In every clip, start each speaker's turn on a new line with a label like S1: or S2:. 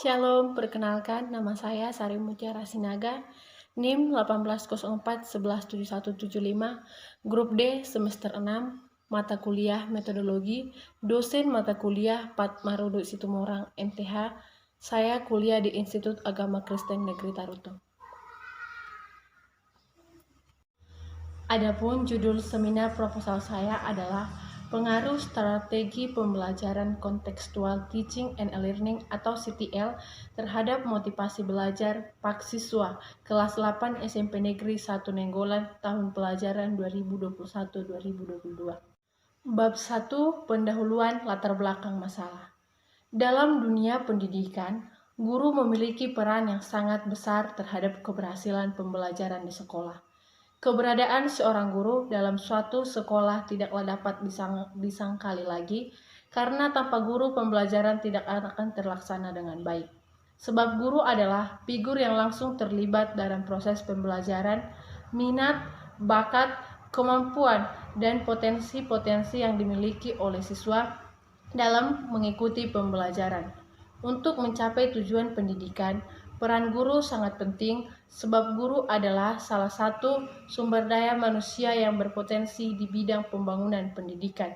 S1: Shalom, perkenalkan nama saya Sari Mutiara Sinaga, NIM 1804117175, Grup D semester 6, mata kuliah Metodologi, dosen mata kuliah Patmarudu Situmorang MTH. Saya kuliah di Institut Agama Kristen Negeri Tarutung. Adapun judul seminar proposal saya adalah Pengaruh Strategi Pembelajaran Kontekstual Teaching and Learning atau CTL terhadap motivasi belajar PAK siswa kelas 8 SMP Negeri 1 Nenggolan tahun pelajaran 2021-2022. Bab 1. Pendahuluan latar belakang masalah. Dalam dunia pendidikan, guru memiliki peran yang sangat besar terhadap keberhasilan pembelajaran di sekolah. Keberadaan seorang guru dalam suatu sekolah tidaklah dapat disangkali lagi, karena tanpa guru pembelajaran tidak akan terlaksana dengan baik. Sebab guru adalah figur yang langsung terlibat dalam proses pembelajaran, minat, bakat, kemampuan, dan potensi-potensi yang dimiliki oleh siswa dalam mengikuti pembelajaran. Untuk mencapai tujuan pendidikan, peran guru sangat penting sebab guru adalah salah satu sumber daya manusia yang berpotensi di bidang pembangunan pendidikan.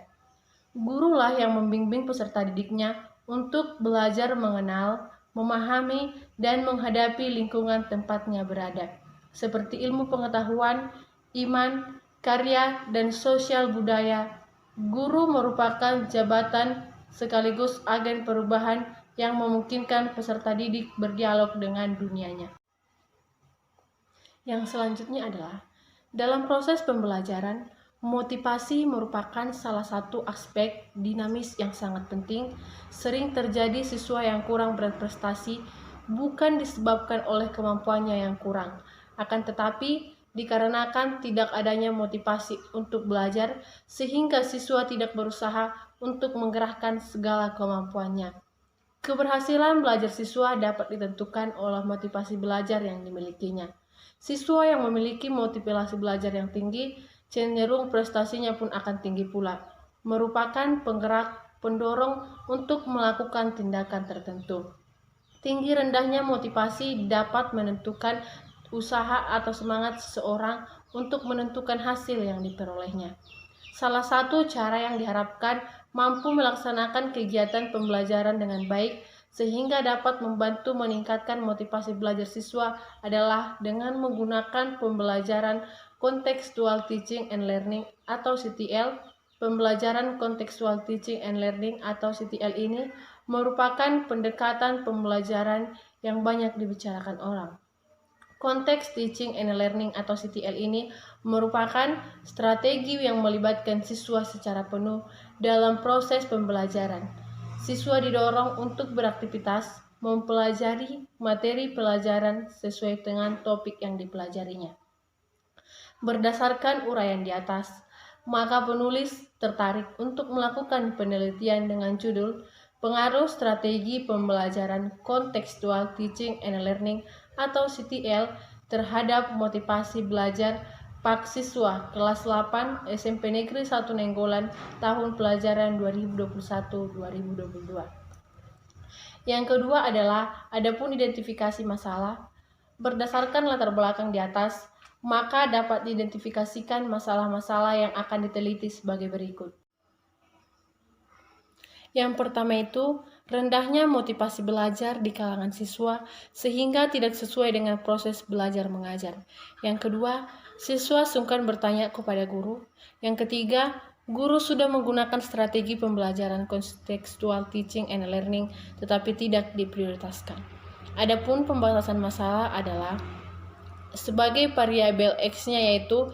S1: Gurulah yang membimbing peserta didiknya untuk belajar mengenal, memahami, dan menghadapi lingkungan tempatnya berada, seperti ilmu pengetahuan, iman, karya, dan sosial budaya. Guru merupakan jabatan sekaligus agen perubahan yang memungkinkan peserta didik berdialog dengan dunianya. Yang selanjutnya adalah, dalam proses pembelajaran, motivasi merupakan salah satu aspek dinamis yang sangat penting. Sering terjadi siswa yang kurang berprestasi bukan disebabkan oleh kemampuannya yang kurang, akan tetapi dikarenakan tidak adanya motivasi untuk belajar, sehingga siswa tidak berusaha untuk menggerakkan segala kemampuannya. Keberhasilan belajar siswa dapat ditentukan oleh motivasi belajar yang dimilikinya. Siswa yang memiliki motivasi belajar yang tinggi, cenderung prestasinya pun akan tinggi pula, merupakan penggerak pendorong untuk melakukan tindakan tertentu. Tinggi rendahnya motivasi dapat menentukan usaha atau semangat seseorang untuk menentukan hasil yang diperolehnya. Salah satu cara yang diharapkan mampu melaksanakan kegiatan pembelajaran dengan baik sehingga dapat membantu meningkatkan motivasi belajar siswa adalah dengan menggunakan pembelajaran Contextual Teaching and Learning atau CTL. Pembelajaran Contextual Teaching and Learning atau CTL ini merupakan pendekatan pembelajaran yang banyak dibicarakan orang. Konteks Teaching and Learning atau CTL ini merupakan strategi yang melibatkan siswa secara penuh dalam proses pembelajaran. Siswa didorong untuk beraktivitas, mempelajari materi pelajaran sesuai dengan topik yang dipelajarinya. Berdasarkan uraian di atas, maka penulis tertarik untuk melakukan penelitian dengan judul Pengaruh Strategi Pembelajaran Contextual Teaching and Learning atau CTL terhadap motivasi belajar PAK siswa kelas 8 SMP Negeri 1 Nenggolan tahun pelajaran 2021-2022. Yang kedua adalah, adapun identifikasi masalah. Berdasarkan latar belakang di atas, maka dapat diidentifikasikan masalah-masalah yang akan diteliti sebagai berikut. Yang pertama itu, rendahnya motivasi belajar di kalangan siswa sehingga tidak sesuai dengan proses belajar mengajar. Yang kedua, siswa sungkan bertanya kepada guru. Yang ketiga, guru sudah menggunakan strategi pembelajaran Contextual Teaching and Learning tetapi tidak diprioritaskan. Adapun pembatasan masalah adalah sebagai variabel X-nya yaitu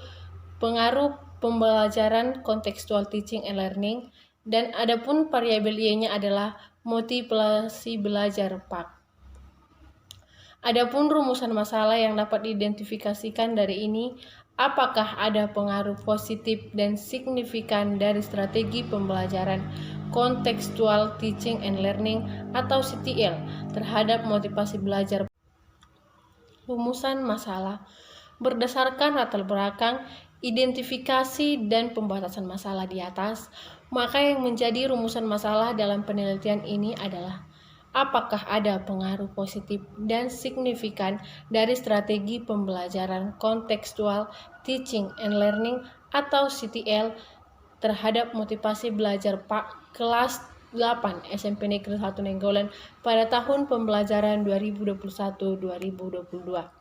S1: pengaruh pembelajaran Contextual Teaching and Learning, dan adapun variabel Y-nya adalah motivasi belajar PAK. Adapun rumusan masalah yang dapat diidentifikasikan dari ini, apakah ada pengaruh positif dan signifikan dari strategi pembelajaran Contextual Teaching and Learning atau CTL terhadap motivasi belajar. Rumusan masalah berdasarkan latar belakang, identifikasi, dan pembatasan masalah di atas, maka yang menjadi rumusan masalah dalam penelitian ini adalah apakah ada pengaruh positif dan signifikan dari strategi pembelajaran kontekstual teaching and learning atau CTL terhadap motivasi belajar Pak kelas 8 SMP Negeri 1 Nainggolan pada tahun pembelajaran 2021-2022.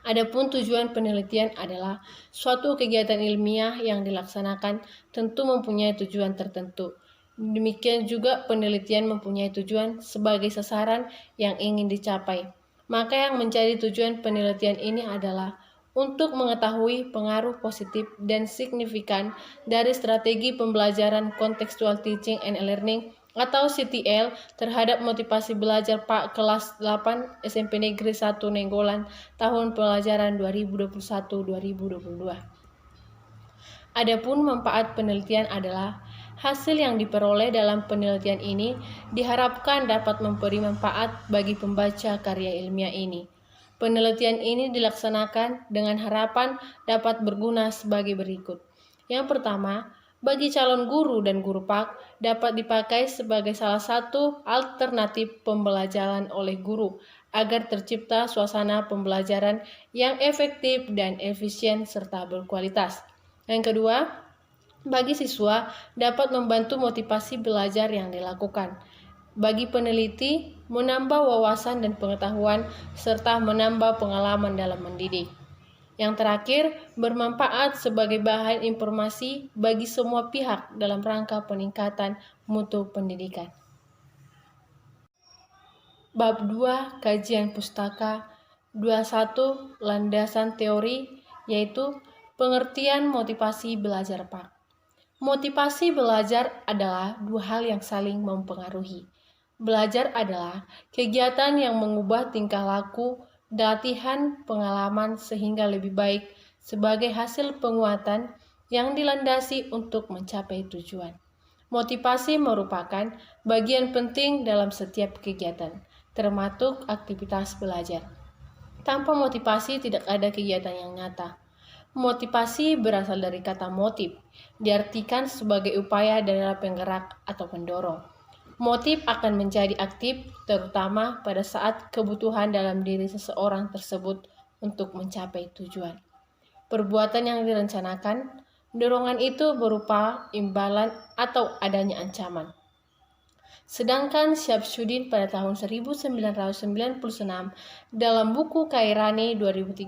S1: Adapun tujuan penelitian adalah suatu kegiatan ilmiah yang dilaksanakan tentu mempunyai tujuan tertentu. Demikian juga penelitian mempunyai tujuan sebagai sasaran yang ingin dicapai. Maka yang menjadi tujuan penelitian ini adalah untuk mengetahui pengaruh positif dan signifikan dari strategi pembelajaran kontekstual teaching and learning atau CTL terhadap motivasi belajar Pak kelas 8 SMP Negeri 1 Nainggolan tahun pelajaran 2021-2022. Adapun manfaat penelitian adalah hasil yang diperoleh dalam penelitian ini diharapkan dapat memberi manfaat bagi pembaca karya ilmiah ini. Penelitian ini dilaksanakan dengan harapan dapat berguna sebagai berikut. Yang pertama, bagi calon guru dan guru PAK dapat dipakai sebagai salah satu alternatif pembelajaran oleh guru agar tercipta suasana pembelajaran yang efektif dan efisien serta berkualitas. Yang kedua, bagi siswa dapat membantu motivasi belajar yang dilakukan. Bagi peneliti, menambah wawasan dan pengetahuan serta menambah pengalaman dalam mendidik. Yang terakhir, bermanfaat sebagai bahan informasi bagi semua pihak dalam rangka peningkatan mutu pendidikan. Bab 2 Kajian Pustaka 21 Landasan Teori, yaitu pengertian motivasi belajar PAK. Motivasi belajar adalah dua hal yang saling mempengaruhi. Belajar adalah kegiatan yang mengubah tingkah laku, latihan, pengalaman sehingga lebih baik sebagai hasil penguatan yang dilandasi untuk mencapai tujuan. Motivasi merupakan bagian penting dalam setiap kegiatan, termasuk aktivitas belajar. Tanpa motivasi tidak ada kegiatan yang nyata. Motivasi berasal dari kata motif, diartikan sebagai upaya dari penggerak atau pendorong. Motif akan menjadi aktif terutama pada saat kebutuhan dalam diri seseorang tersebut untuk mencapai tujuan. Perbuatan yang direncanakan, dorongan itu berupa imbalan atau adanya ancaman. Sedangkan Syamsuddin pada tahun 1996 dalam buku Kairani 2013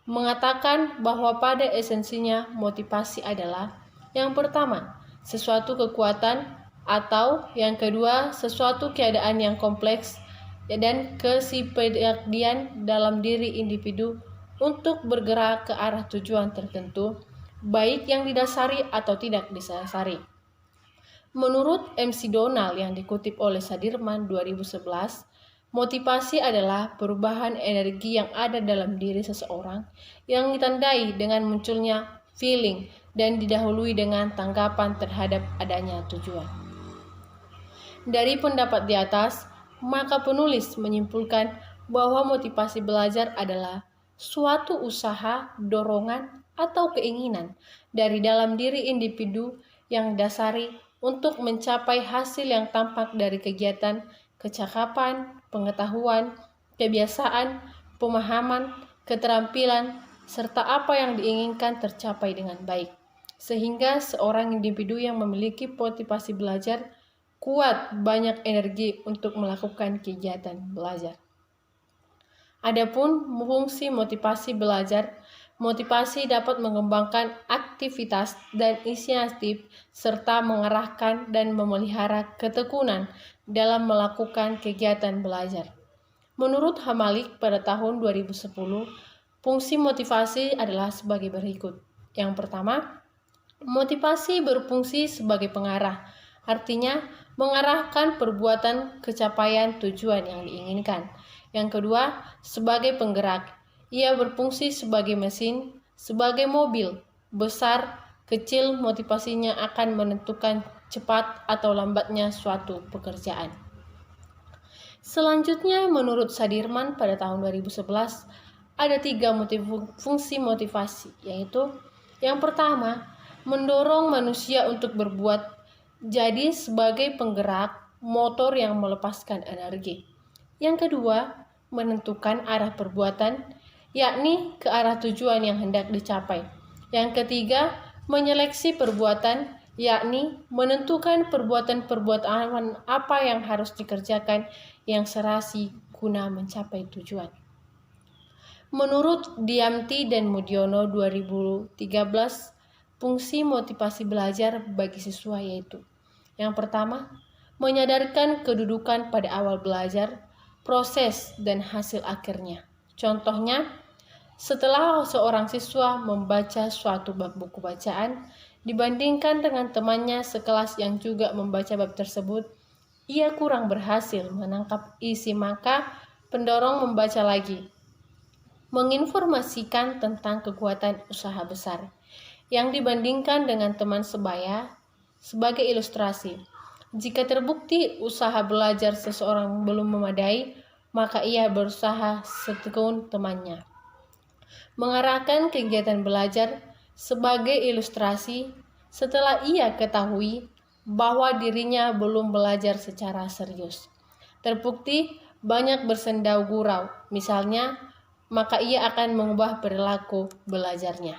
S1: mengatakan bahwa pada esensinya motivasi adalah yang pertama, sesuatu kekuatan, atau yang kedua, sesuatu keadaan yang kompleks dan kesipediaan dalam diri individu untuk bergerak ke arah tujuan tertentu, baik yang didasari atau tidak didasari. Menurut MC Donald yang dikutip oleh Sadirman 2011, motivasi adalah perubahan energi yang ada dalam diri seseorang yang ditandai dengan munculnya feeling dan didahului dengan tanggapan terhadap adanya tujuan. Dari pendapat di atas, maka penulis menyimpulkan bahwa motivasi belajar adalah suatu usaha, dorongan, atau keinginan dari dalam diri individu yang dasari untuk mencapai hasil yang tampak dari kegiatan, kecakapan, pengetahuan, kebiasaan, pemahaman, keterampilan, serta apa yang diinginkan tercapai dengan baik. Sehingga seorang individu yang memiliki motivasi belajar kuat banyak energi untuk melakukan kegiatan belajar. Adapun fungsi motivasi belajar, motivasi dapat mengembangkan aktivitas dan inisiatif serta mengarahkan dan memelihara ketekunan dalam melakukan kegiatan belajar. Menurut Hamalik pada tahun 2010, fungsi motivasi adalah sebagai berikut. Yang pertama, motivasi berfungsi sebagai pengarah, artinya mengarahkan perbuatan kecapaian tujuan yang diinginkan. Yang kedua, sebagai penggerak, ia berfungsi sebagai mesin, sebagai mobil, besar, kecil, motivasinya akan menentukan cepat atau lambatnya suatu pekerjaan. Selanjutnya, menurut Sadirman pada tahun 2011, ada 3 fungsi motivasi, yaitu yang pertama, mendorong manusia untuk berbuat. Jadi sebagai penggerak, motor yang melepaskan energi. Yang kedua, menentukan arah perbuatan, yakni ke arah tujuan yang hendak dicapai. Yang ketiga, menyeleksi perbuatan, yakni menentukan perbuatan-perbuatan apa yang harus dikerjakan yang serasi guna mencapai tujuan. Menurut Diamti dan Mudiono 2013, fungsi motivasi belajar bagi siswa yaitu: yang pertama, menyadarkan kedudukan pada awal belajar, proses, dan hasil akhirnya. Contohnya, setelah seorang siswa membaca suatu bab buku bacaan, dibandingkan dengan temannya sekelas yang juga membaca bab tersebut, ia kurang berhasil menangkap isi, maka pendorong membaca lagi. Menginformasikan tentang kekuatan usaha besar yang dibandingkan dengan teman sebaya. Sebagai ilustrasi, jika terbukti usaha belajar seseorang belum memadai, maka ia berusaha setekun temannya. Mengarahkan kegiatan belajar sebagai ilustrasi setelah ia ketahui bahwa dirinya belum belajar secara serius. Terbukti banyak bersendau gurau, misalnya, maka ia akan mengubah perilaku belajarnya.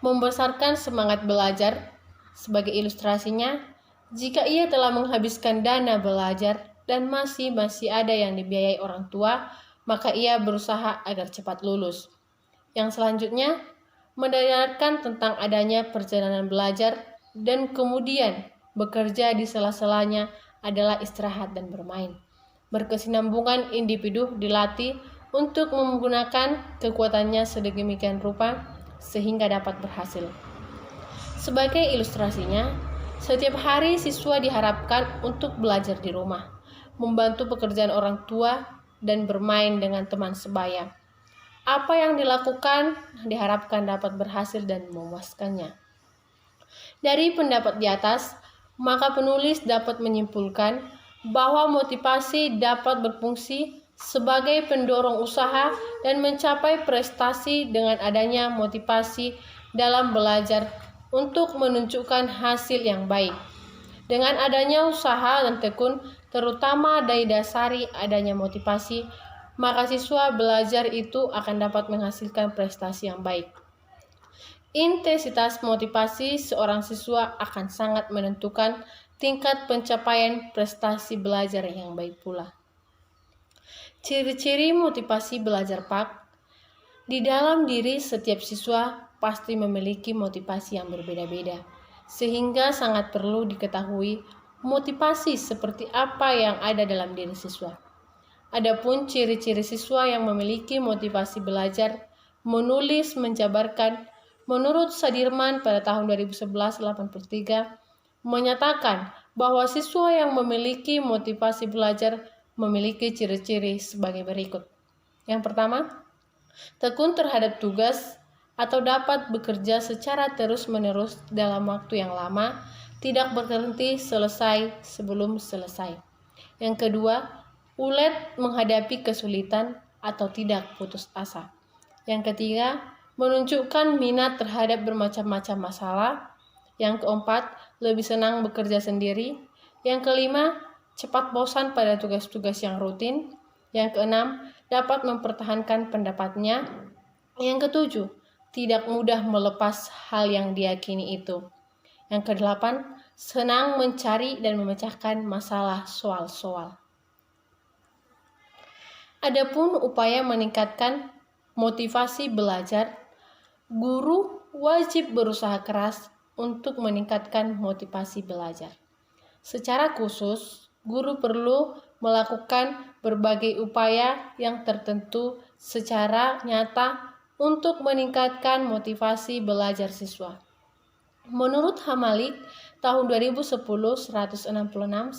S1: Membesarkan semangat belajar sebagai ilustrasinya, jika ia telah menghabiskan dana belajar dan masih ada yang dibiayai orang tua, maka ia berusaha agar cepat lulus. Yang selanjutnya, mendengarkan tentang adanya perjalanan belajar dan kemudian bekerja di sela-selanya adalah istirahat dan bermain. Berkesinambungan individu dilatih untuk menggunakan kekuatannya sedemikian rupa sehingga dapat berhasil. Sebagai ilustrasinya, setiap hari siswa diharapkan untuk belajar di rumah, membantu pekerjaan orang tua, dan bermain dengan teman sebaya. Apa yang dilakukan diharapkan dapat berhasil dan memuaskannya. Dari pendapat di atas, maka penulis dapat menyimpulkan bahwa motivasi dapat berfungsi sebagai pendorong usaha dan mencapai prestasi dengan adanya motivasi dalam belajar untuk menunjukkan hasil yang baik. Dengan adanya usaha dan tekun, terutama dari dasari adanya motivasi, maka siswa belajar itu akan dapat menghasilkan prestasi yang baik. Intensitas motivasi seorang siswa akan sangat menentukan tingkat pencapaian prestasi belajar yang baik pula. Ciri-ciri motivasi belajar PAK. Di dalam diri setiap siswa pasti memiliki motivasi yang berbeda-beda, sehingga sangat perlu diketahui motivasi seperti apa yang ada dalam diri siswa. Adapun ciri-ciri siswa yang memiliki motivasi belajar, menulis menjabarkan, menurut Sadirman pada tahun 2011-83, menyatakan bahwa siswa yang memiliki motivasi belajar memiliki ciri-ciri sebagai berikut. Yang pertama, tekun terhadap tugas atau dapat bekerja secara terus-menerus dalam waktu yang lama, tidak berhenti selesai sebelum selesai. Yang kedua, ulet menghadapi kesulitan atau tidak putus asa. Yang ketiga, menunjukkan minat terhadap bermacam-macam masalah. Yang keempat, lebih senang bekerja sendiri. Yang kelima, cepat bosan pada tugas-tugas yang rutin. Yang keenam, dapat mempertahankan pendapatnya. Yang ketujuh, tidak mudah melepas hal yang diyakini itu. Yang kedelapan, senang mencari dan memecahkan masalah soal-soal. Adapun upaya meningkatkan motivasi belajar, guru wajib berusaha keras untuk meningkatkan motivasi belajar. Secara khusus, guru perlu melakukan berbagai upaya yang tertentu secara nyata untuk meningkatkan motivasi belajar siswa. Menurut Hamalik tahun 2010 166-168,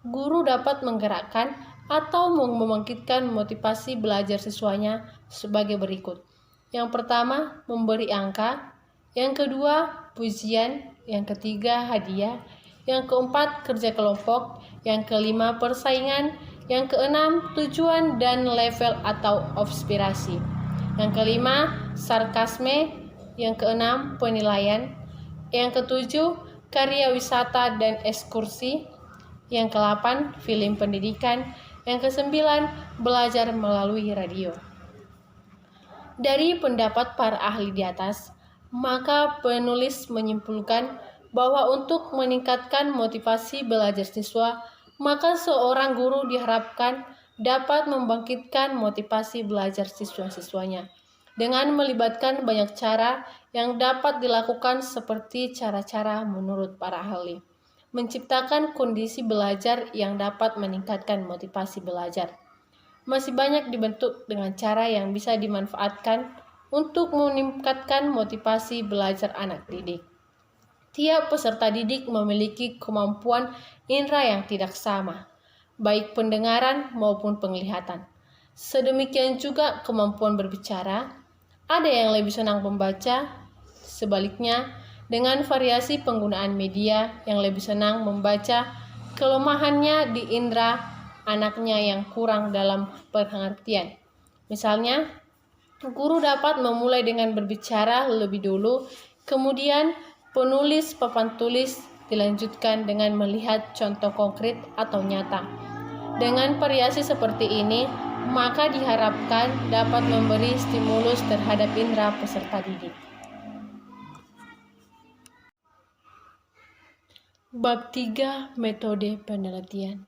S1: guru dapat menggerakkan atau membangkitkan motivasi belajar siswanya sebagai berikut. Yang pertama, memberi angka. Yang kedua, pujian. Yang ketiga, hadiah. Yang keempat, kerja kelompok. Yang kelima, persaingan. Yang keenam, tujuan dan level atau inspirasi. Yang kelima, sarkasme. Yang keenam, penilaian. Yang ketujuh, karya wisata dan ekskursi. Yang ke-8, film pendidikan. Yang ke-9, belajar melalui radio. Dari pendapat para ahli di atas, maka penulis menyimpulkan bahwa untuk meningkatkan motivasi belajar siswa, maka seorang guru diharapkan dapat membangkitkan motivasi belajar siswa-siswanya dengan melibatkan banyak cara yang dapat dilakukan seperti cara-cara menurut para ahli. Menciptakan kondisi belajar yang dapat meningkatkan motivasi belajar. Masih banyak dibentuk dengan cara yang bisa dimanfaatkan untuk meningkatkan motivasi belajar anak didik. Tiap peserta didik memiliki kemampuan indera yang tidak sama, baik pendengaran maupun penglihatan. Sedemikian juga kemampuan berbicara. Ada yang lebih senang membaca, sebaliknya, dengan variasi penggunaan media yang lebih senang membaca, kelemahannya di indera anaknya yang kurang dalam pengertian. Misalnya, guru dapat memulai dengan berbicara lebih dulu, kemudian penulis papan tulis dilanjutkan dengan melihat contoh konkret atau nyata. Dengan variasi seperti ini, maka diharapkan dapat memberi stimulus terhadap indera peserta didik. Bab 3. Metode penelitian.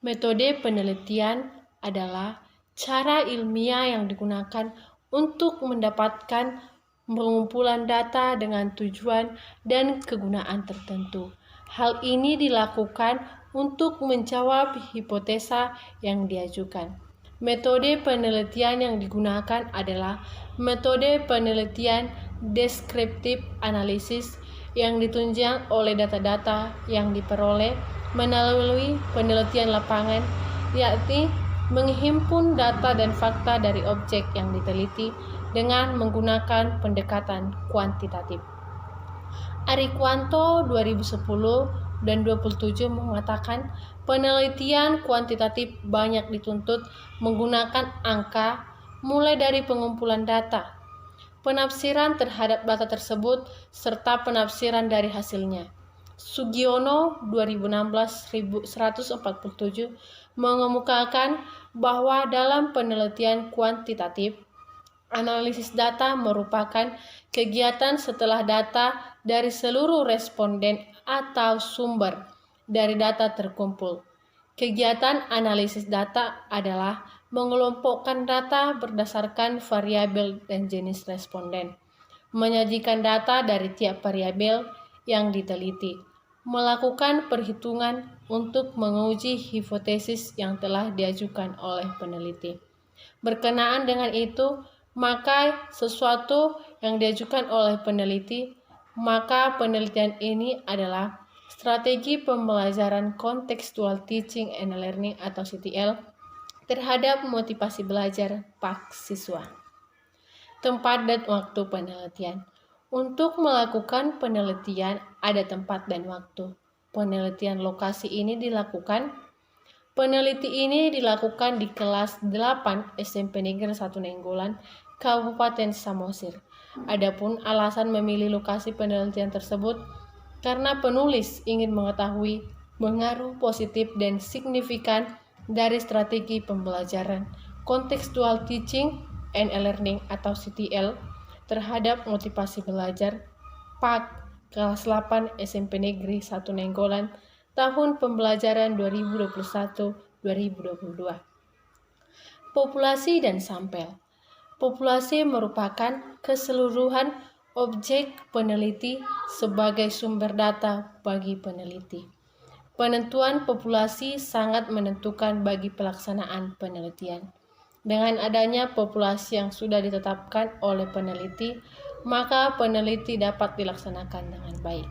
S1: Metode penelitian adalah cara ilmiah yang digunakan untuk mendapatkan pengumpulan data dengan tujuan dan kegunaan tertentu. Hal ini dilakukan untuk menjawab hipotesa yang diajukan. Metode penelitian yang digunakan adalah metode penelitian deskriptif analisis yang ditunjang oleh data-data yang diperoleh melalui penelitian lapangan, yakni menghimpun data dan fakta dari objek yang diteliti dengan menggunakan pendekatan kuantitatif. Ariekwanto 2010 dan 27 mengatakan penelitian kuantitatif banyak dituntut menggunakan angka mulai dari pengumpulan data, penafsiran terhadap data tersebut, serta penafsiran dari hasilnya. Sugiono 2016-1147 mengemukakan bahwa dalam penelitian kuantitatif, analisis data merupakan kegiatan setelah data dari seluruh responden atau sumber dari data terkumpul. Kegiatan analisis data adalah mengelompokkan data berdasarkan variabel dan jenis responden, menyajikan data dari tiap variabel yang diteliti, melakukan perhitungan untuk menguji hipotesis yang telah diajukan oleh peneliti. Berkenaan dengan itu, maka sesuatu yang diajukan oleh peneliti, maka penelitian ini adalah strategi pembelajaran contextual teaching and learning atau CTL terhadap motivasi belajar PAK siswa. Tempat dan waktu penelitian. Untuk melakukan penelitian ada tempat dan waktu. Penelitian lokasi ini dilakukan di kelas 8 SMP Negeri 1 Nainggolan, Kabupaten Samosir. Adapun alasan memilih lokasi penelitian tersebut karena penulis ingin mengetahui pengaruh positif dan signifikan dari strategi pembelajaran contextual teaching and learning atau CTL terhadap motivasi belajar PAK kelas 8 SMP Negeri 1 Nainggolan tahun pembelajaran 2021-2022. Populasi dan sampel. Populasi merupakan keseluruhan objek peneliti sebagai sumber data bagi peneliti. Penentuan populasi sangat menentukan bagi pelaksanaan penelitian. Dengan adanya populasi yang sudah ditetapkan oleh peneliti, maka peneliti dapat dilaksanakan dengan baik.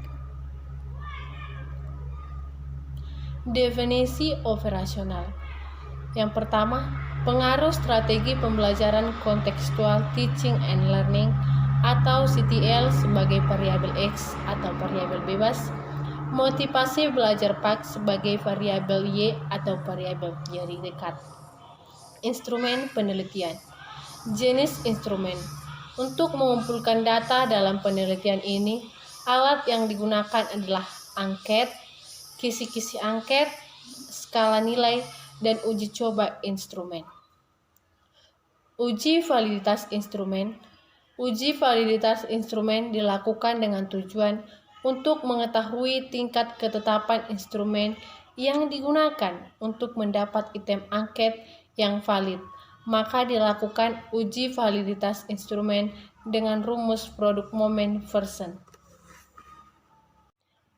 S1: Definisi operasional. Yang pertama, pengaruh strategi pembelajaran kontekstual teaching and learning atau CTL sebagai variabel X atau variabel bebas, motivasi belajar PAK sebagai variabel Y atau variabel Y dekat. Instrumen penelitian. Jenis instrumen. Untuk mengumpulkan data dalam penelitian ini, Alat yang digunakan adalah angket, kisi-kisi angket, skala nilai, dan uji coba instrumen. Uji validitas instrumen. Uji validitas instrumen dilakukan dengan tujuan untuk mengetahui tingkat ketetapan instrumen yang digunakan untuk mendapat item angket yang valid. Maka dilakukan uji validitas instrumen dengan rumus produk moment version.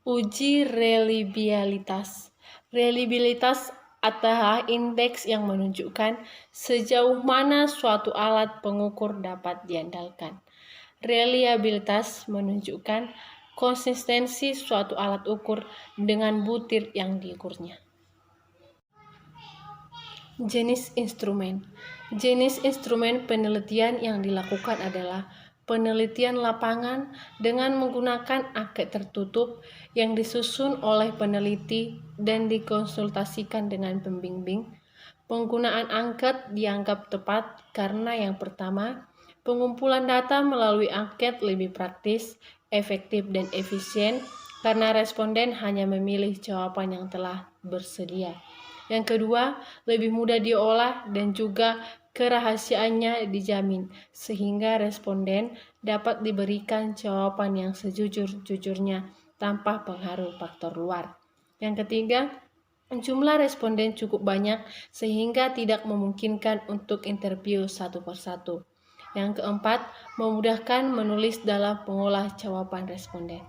S1: Uji reliabilitas. Reliabilitas adalah indeks yang menunjukkan sejauh mana suatu alat pengukur dapat diandalkan. Reliabilitas menunjukkan konsistensi suatu alat ukur dengan butir yang diukurnya. Jenis instrumen. Jenis instrumen penelitian yang dilakukan adalah penelitian lapangan dengan menggunakan angket tertutup yang disusun oleh peneliti dan dikonsultasikan dengan pembimbing. Penggunaan angket dianggap tepat karena yang pertama, pengumpulan data melalui angket lebih praktis, efektif, dan efisien karena responden hanya memilih jawaban yang telah bersedia. Yang kedua, lebih mudah diolah dan juga kerahasiaannya dijamin, sehingga responden dapat diberikan jawaban yang sejujur-jujurnya tanpa pengaruh faktor luar. Yang ketiga, jumlah responden cukup banyak sehingga tidak memungkinkan untuk interview satu persatu. Yang keempat, memudahkan menulis dalam pengolah jawaban responden.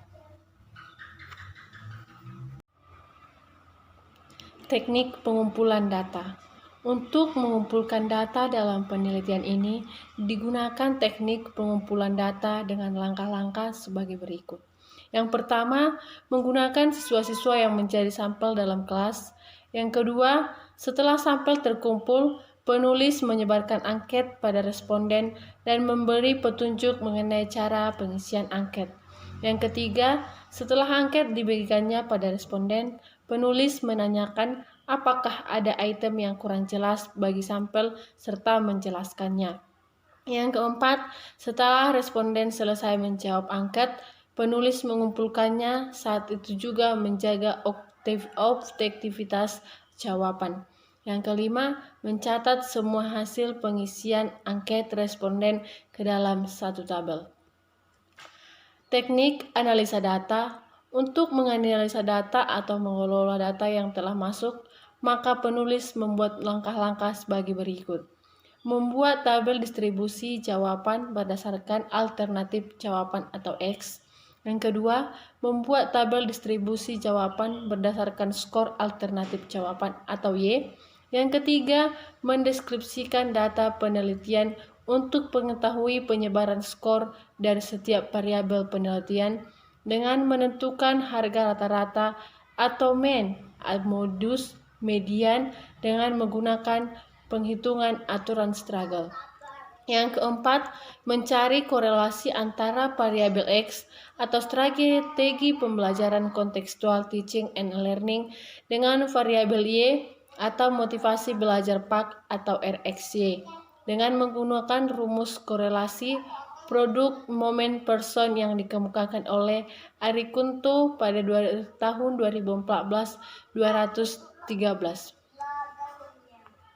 S1: Teknik pengumpulan data. Untuk mengumpulkan data dalam penelitian ini, digunakan teknik pengumpulan data dengan langkah-langkah sebagai berikut. Yang pertama, menggunakan siswa-siswa yang menjadi sampel dalam kelas. Yang kedua, setelah sampel terkumpul, penulis menyebarkan angket pada responden dan memberi petunjuk mengenai cara pengisian angket. Yang ketiga, setelah angket dibagikannya pada responden, penulis menanyakan apakah ada item yang kurang jelas bagi sampel serta menjelaskannya. Yang keempat, setelah responden selesai menjawab angket, penulis mengumpulkannya, saat itu juga menjaga objektivitas jawaban. Yang kelima, mencatat semua hasil pengisian angket responden ke dalam satu tabel. Teknik analisa data. Untuk menganalisa data atau mengelola data yang telah masuk, maka penulis membuat langkah-langkah sebagai berikut. Membuat tabel distribusi jawaban berdasarkan alternatif jawaban atau X. Yang kedua, membuat tabel distribusi jawaban berdasarkan skor alternatif jawaban atau Y. Yang ketiga, mendeskripsikan data penelitian untuk mengetahui penyebaran skor dari setiap variabel penelitian dengan menentukan harga rata-rata atau mean, modus, median dengan menggunakan penghitungan aturan struggle. Yang keempat, mencari korelasi antara variabel X atau strategi pembelajaran kontekstual teaching and learning dengan variabel Y atau motivasi belajar PAK atau RxY dengan menggunakan rumus korelasi produk moment person yang dikemukakan oleh Arikunto pada tahun 2014-213.